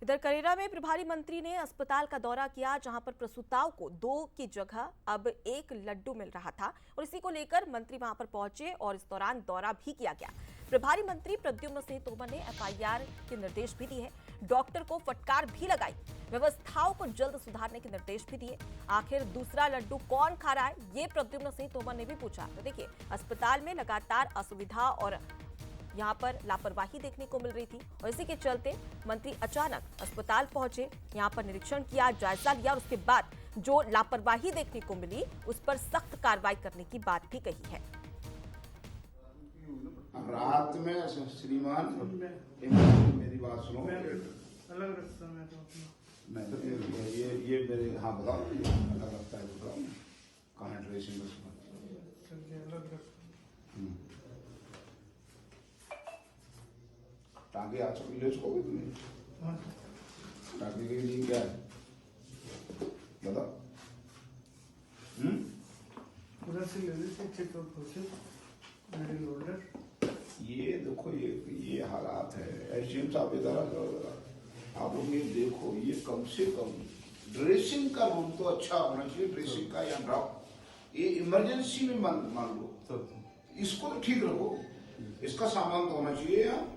इधर करेरा में प्रभारी मंत्री ने अस्पताल का दौरा किया, जहां पर प्रसूताओं को 2 की जगह अब 1 लड्डू मिल रहा था और इसी को लेकर मंत्री वहां पर पहुंचे और इस दौरान दौरा भी किया गया। प्रभारी मंत्री प्रद्युम्न सिंह तोमर ने एफआईआर के निर्देश भी दिए, डॉक्टर को फटकार भी लगाई, व्यवस्थाओं को जल्द सुधारने के निर्देश भी दिए। आखिर दूसरा लड्डू कौन खा रहा है, ये प्रद्युम्न सिंह तोमर ने भी पूछा। तो देखिए, अस्पताल में लगातार असुविधा और यहाँ पर लापरवाही देखने को मिल रही थी और इसी के चलते मंत्री अचानक अस्पताल पहुंचे, यहाँ पर निरीक्षण किया, जायजा लिया और उसके बाद जो लापरवाही देखने को मिली उस पर सख्त कार्रवाई करने की बात भी कही है। रात में श्रीमान मेरी बात सुनो, अलग रास्ता में तो नहीं ये मेरे हाँ बताओ, अलग रास्ता है, बताओ कहाँ है ट्रेसिंग अलग रास्ता। टांगे आज ले चुकोगे तुम्हें, टांगे की नींद क्या है बताओ। पूरा से ले लीजिए, चेकअप हो से मेडिकल ऑर्डर। ये देखो ये हालात है। एसडीएम साहब इधर आ जाओ जरा, आप लोग ये देखो, ये कम से कम ड्रेसिंग का रूम तो अच्छा होना चाहिए, ड्रेसिंग का यहाँ ड्रॉप, ये इमरजेंसी में मान लो, इसको तो ठीक रखो, इसका सामान तो होना चाहिए यहाँ।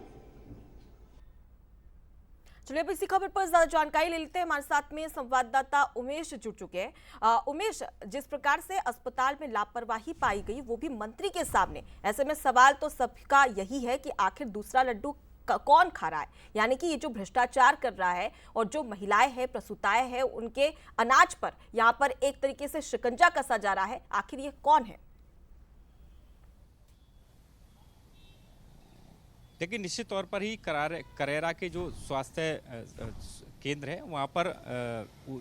चलिए अब इसी खबर पर ज्यादा जानकारी ले लेते हैं। हमारे साथ में संवाददाता उमेश जुड़ चुके हैं। उमेश, जिस प्रकार से अस्पताल में लापरवाही पाई गई वो भी मंत्री के सामने, ऐसे में सवाल तो सबका यही है कि आखिर दूसरा लड्डू कौन खा रहा है, यानी कि ये जो भ्रष्टाचार कर रहा है और जो महिलाएं हैं, प्रसूताएं हैं, उनके अनाज पर यहाँ पर एक तरीके से शिकंजा कसा जा रहा है, आखिर ये कौन है? देखिए, निश्चित तौर पर ही करेरा के जो स्वास्थ्य केंद्र है वहाँ पर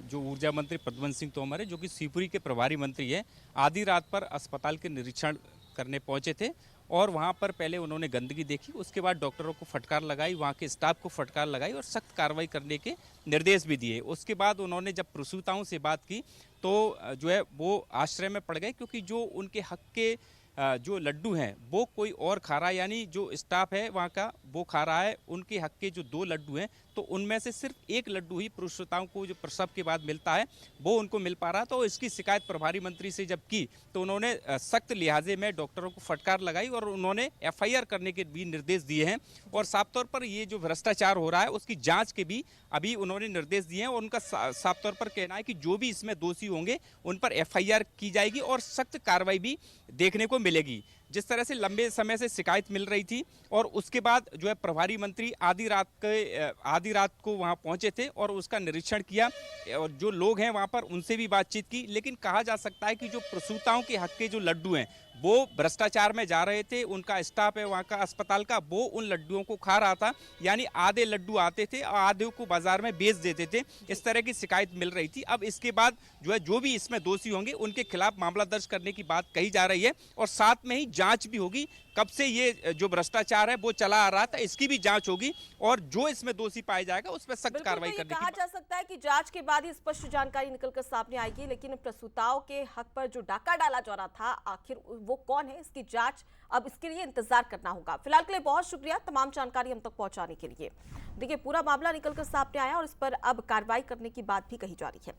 जो ऊर्जा मंत्री प्रद्युम्न सिंह तोमर है, जो कि शिवपुरी के प्रभारी मंत्री हैं, आधी रात पर अस्पताल के निरीक्षण करने पहुंचे थे और वहाँ पर पहले उन्होंने गंदगी देखी, उसके बाद डॉक्टरों को फटकार लगाई, वहाँ के स्टाफ को फटकार लगाई और सख्त कार्रवाई करने के निर्देश भी दिए। उसके बाद उन्होंने जब प्रसूताओं से बात की तो जो है वो आश्चर्य में पड़ गए, क्योंकि जो उनके हक के जो लड्डू हैं वो कोई और खा रहा है, यानी जो स्टाफ है वहाँ का वो खा रहा है। उनके हक के जो 2 लड्डू हैं तो उनमें से सिर्फ 1 लड्डू ही प्रसूताओं को जो प्रसव के बाद मिलता है वो उनको मिल पा रहा। तो इसकी शिकायत प्रभारी मंत्री से जब की तो उन्होंने सख्त लिहाजे में डॉक्टरों को फटकार लगाई और उन्होंने एफआईआर करने के भी निर्देश दिए हैं और साफ तौर पर ये जो भ्रष्टाचार हो रहा है उसकी जाँच के भी अभी उन्होंने निर्देश दिए हैं और उनका साफ तौर पर कहना है कि जो भी इसमें दोषी होंगे उन पर एफआईआर की जाएगी और सख्त कार्रवाई भी देखने को मिलेगी। जिस तरह से लंबे समय से शिकायत मिल रही थी और उसके बाद जो है प्रभारी मंत्री आधी रात को वहां पहुंचे थे और उसका निरीक्षण किया और जो लोग हैं वहां पर उनसे भी बातचीत की। लेकिन कहा जा सकता है कि जो प्रसूताओं के हक के जो लड्डू हैं वो भ्रष्टाचार में जा रहे थे, उनका स्टाफ है वहाँ का अस्पताल का वो उन लड्डुओं को खा रहा था, यानी आधे लड्डू आते थे और आधे को बाजार में बेच देते थे, इस तरह की शिकायत मिल रही थी। अब इसके बाद जो भी इसमें दोषी होंगे उनके खिलाफ मामला दर्ज करने की बात कही जा रही है और साथ में ही जांच भी होगी, कब से ये जो भ्रष्टाचार है वो चला आ रहा था इसकी भी जांच होगी और जो इसमें दोषी पाया जाएगा उस पर सख्त कार्रवाई करने की कहा जा सकता है कि जांच के बाद ही स्पष्ट जानकारी निकलकर सामने आएगी। लेकिन प्रसूताओं के हक पर जो डाका डाला जा रहा था, आखिर वो कौन है, इसकी जांच अब इसके लिए इंतजार करना होगा। फिलहाल के लिए बहुत शुक्रिया तमाम जानकारी हम तक पहुंचाने के लिए। देखिए, पूरा मामला निकलकर सामने आया और इस पर अब कार्रवाई करने की बात भी कही जा रही है।